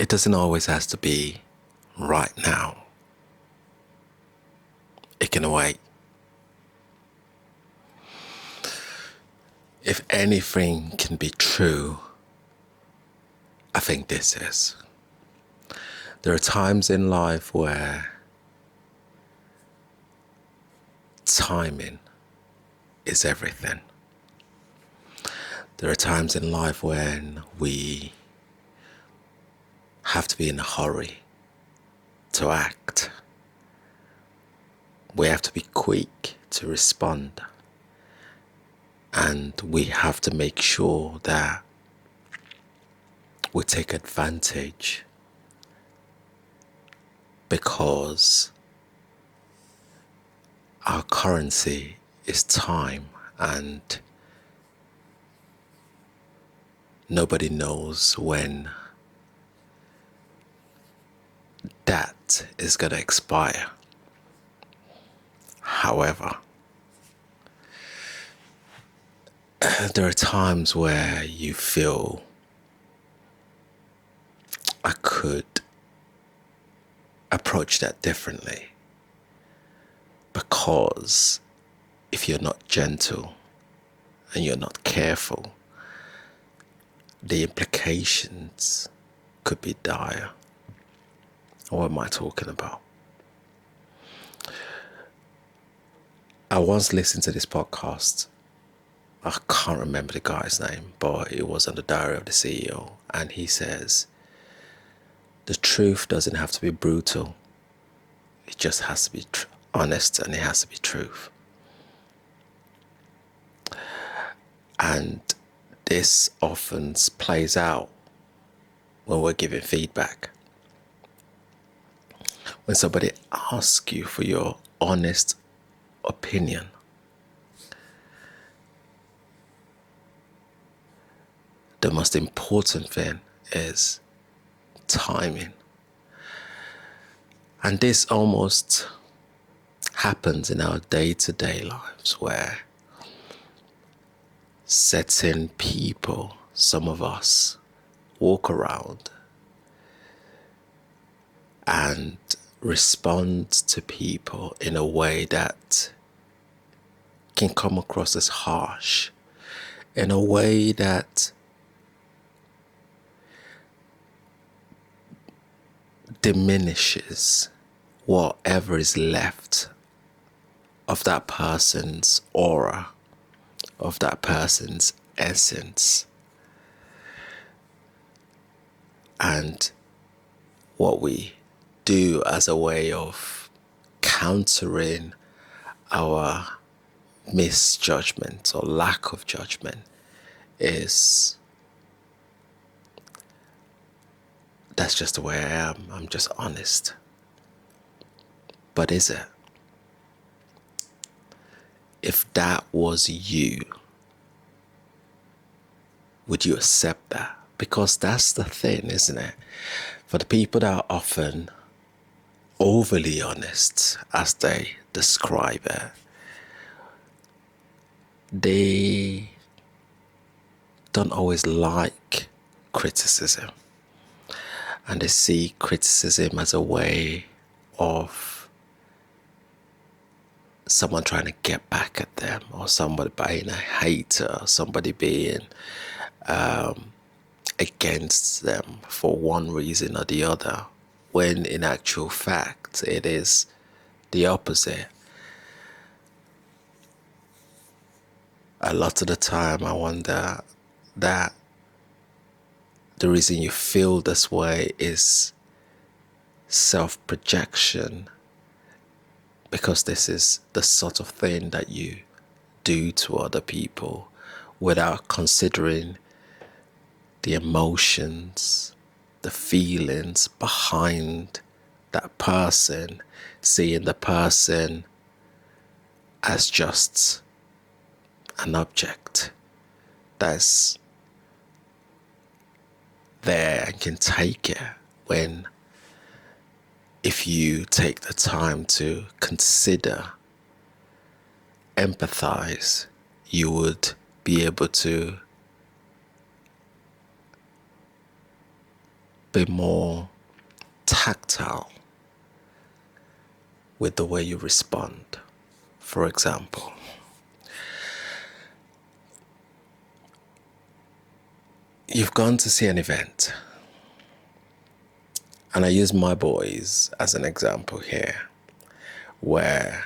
it doesn't always have to be right now. It can wait. If anything can be true, I think this is. There are times in life where timing is everything. There are times in life when we have to be in a hurry to act. We have to be quick to respond. And we have to make sure that we take advantage, because our currency is time, and nobody knows when that is going to expire. However, there are times where you feel, I could approach that differently, because if you're not gentle and you're not careful, the implications could be dire. What am I talking about? I once listened to this podcast. I can't remember the guy's name, but it was on the Diary of the CEO. And he says, the truth doesn't have to be brutal. It just has to be honest, and it has to be truth. And this often plays out when we're giving feedback. When somebody asks you for your honest opinion, the most important thing is timing. And this almost happens in our day-to-day lives, where certain people, some of us, walk around and respond to people in a way that can come across as harsh, in a way that diminishes whatever is left of that person's aura, of that person's essence. And what we do as a way of countering our misjudgment or lack of judgment is, that's just the way I am. I'm just honest. But is it? If that was you, would you accept that? Because that's the thing, isn't it? For the people that are often overly honest, as they describe it, they don't always like criticism. And they see criticism as a way of someone trying to get back at them, or somebody being a hater, or somebody being against them for one reason or the other, when in actual fact it is the opposite. A lot of the time I wonder that the reason you feel this way is self-projection, because this is the sort of thing that you do to other people without considering the emotions, the feelings behind that person, seeing the person as just an object that's there and can take it, when if you take the time to consider, empathize, you would be able to be more tactile with the way you respond. For example, you've gone to see an event, and I use my boys as an example here, where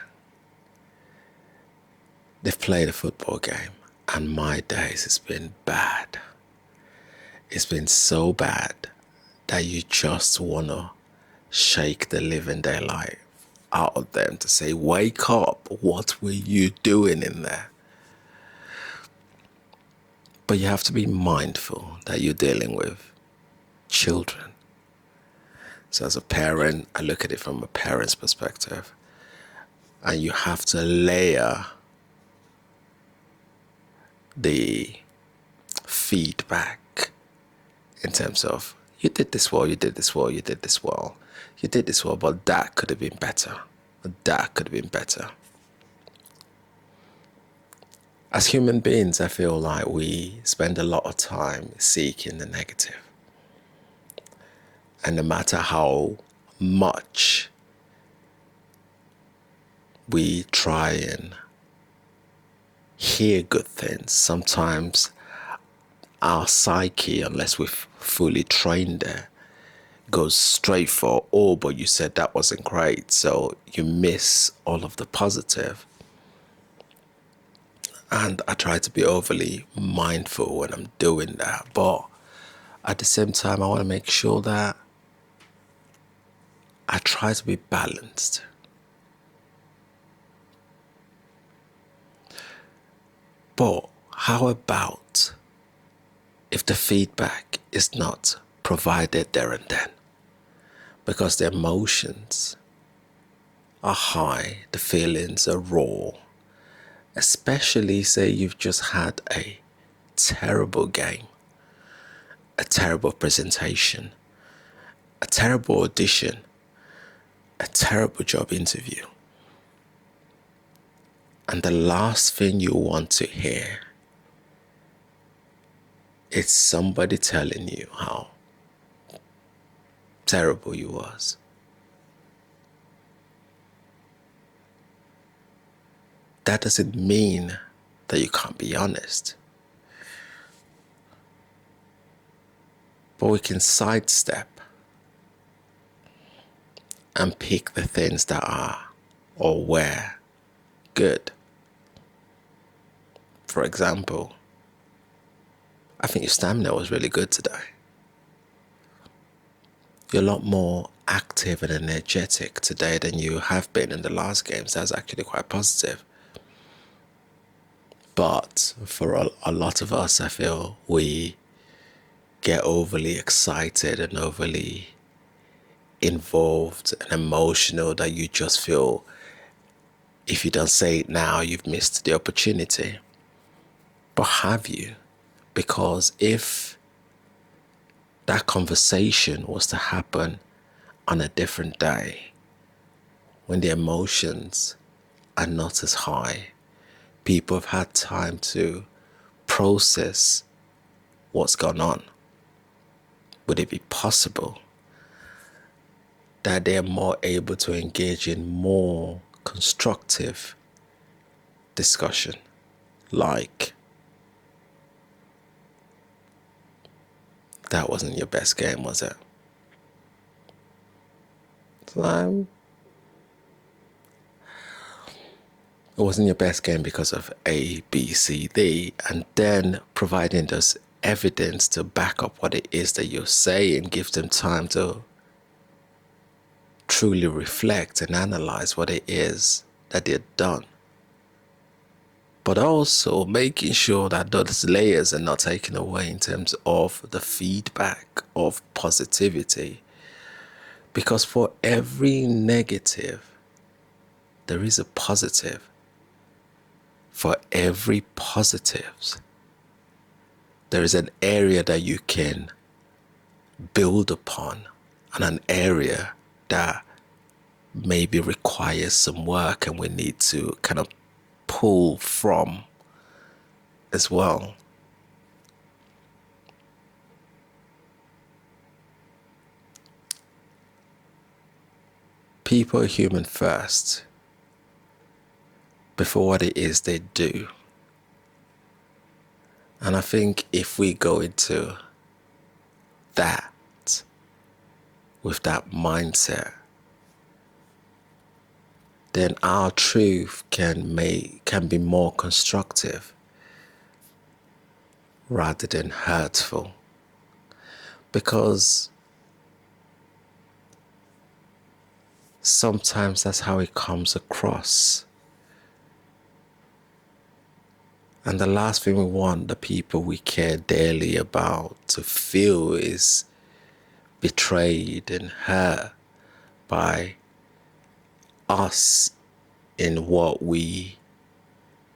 they've played a football game, and my days has been bad. It's been so bad that you just want to shake the living daylight out of them to say, wake up, what were you doing in there? But you have to be mindful that you're dealing with children. So as a parent, I look at it from a parent's perspective. And you have to layer the feedback in terms of, you did this well, you did this well, you did this well, you did this well, but that could have been better. That could have been better. As human beings, I feel like we spend a lot of time seeking the negative. And no matter how much we try and hear good things, sometimes our psyche, unless we've fully trained it, goes straight for, oh, but you said that wasn't great, so you miss all of the positive. And I try to be overly mindful when I'm doing that, but at the same time, I want to make sure that I try to be balanced. But how about if the feedback is not provided there and then? Because the emotions are high, the feelings are raw, especially say you've just had a terrible game, a terrible presentation, a terrible audition, a terrible job interview. And the last thing you want to hear is somebody telling you how terrible you was. That doesn't mean that you can't be honest. But we can sidestep and pick the things that are or were good. For example, I think your stamina was really good today. You're a lot more active and energetic today than you have been in the last games. That's actually quite positive. But for a lot of us, I feel we get overly excited and overly involved and emotional that you just feel if you don't say it now, you've missed the opportunity. But have you? Because if that conversation was to happen on a different day, when the emotions are not as high, people have had time to process what's gone on, would it be possible that they're more able to engage in more constructive discussion? Like, that wasn't your best game, was it? It wasn't your best game because of A, B, C, D, and then providing us evidence to back up what it is that you're saying, give them time to truly reflect and analyze what it is that they've done. But also making sure that those layers are not taken away in terms of the feedback of positivity. Because for every negative, there is a positive. For every positives, there is an area that you can build upon and an area that maybe requires some work and we need to kind of pull from as well. people are human first before what it is they do. And I think if we go into that with that mindset, then our truth can be more constructive rather than hurtful. Because sometimes that's how it comes across. And the last thing we want the people we care dearly about to feel is betrayed and hurt by us in what we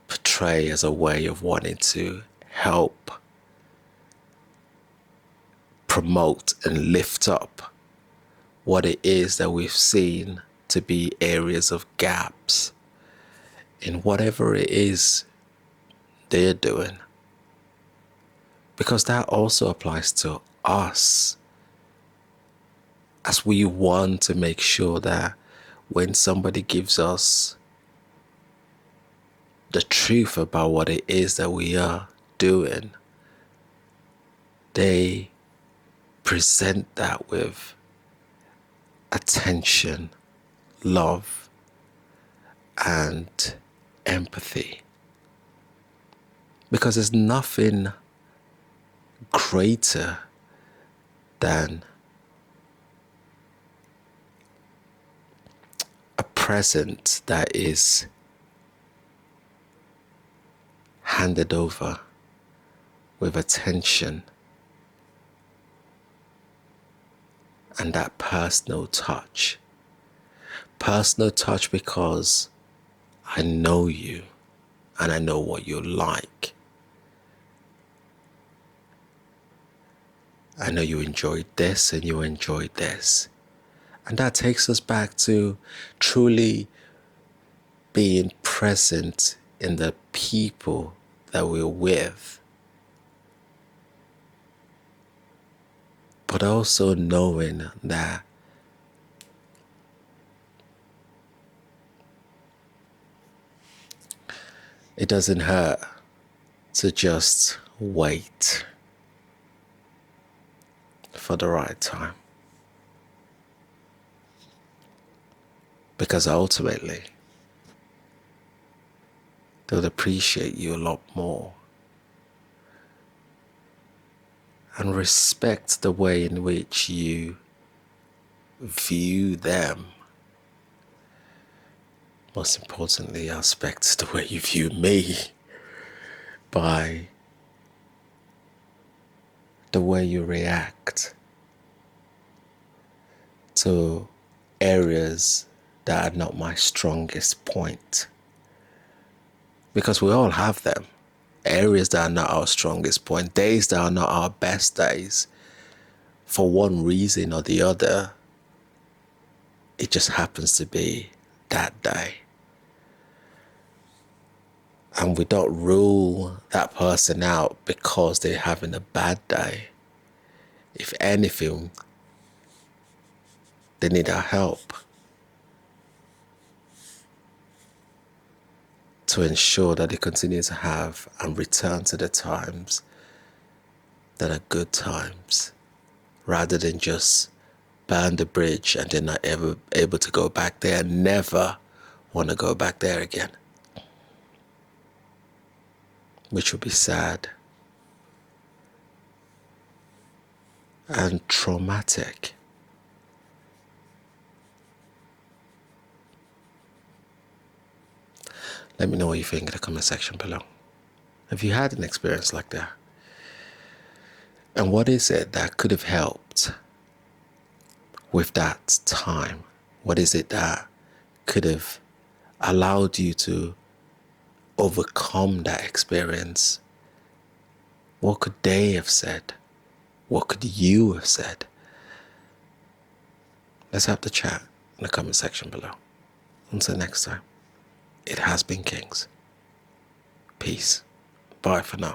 portray as a way of wanting to help promote and lift up what it is that we've seen to be areas of gaps in whatever it is they're doing. Because that also applies to us, as we want to make sure that when somebody gives us the truth about what it is that we are doing, they present that with attention, love, and empathy. Because there's nothing greater than a present that is handed over with attention and that personal touch. Personal touch because I know you and I know what you like. I know you enjoyed this and you enjoyed this. And that takes us back to truly being present in the people that we're with. But also knowing that it doesn't hurt to just wait for the right time. Because ultimately, they'll appreciate you a lot more and respect the way in which you view them. Most importantly, I respect the way you view me by the way you react to areas that are not my strongest point. Because we all have them. Areas that are not our strongest point. Days that are not our best days. For one reason or the other, it just happens to be that day. And we don't rule that person out because they're having a bad day. If anything, they need our help to ensure that they continue to have and return to the times that are good times, rather than just burn the bridge and they're not ever able to go back there and never want to go back there again. Which would be sad and traumatic. Let me know what you think in the comment section below. Have you had an experience like that? And what is it that could have helped with that time? What is it that could have allowed you to overcome that experience? What could they have said? What could you have said? Let's have the chat in the comment section below. Until next time, it has been Kings. Peace. Bye for now.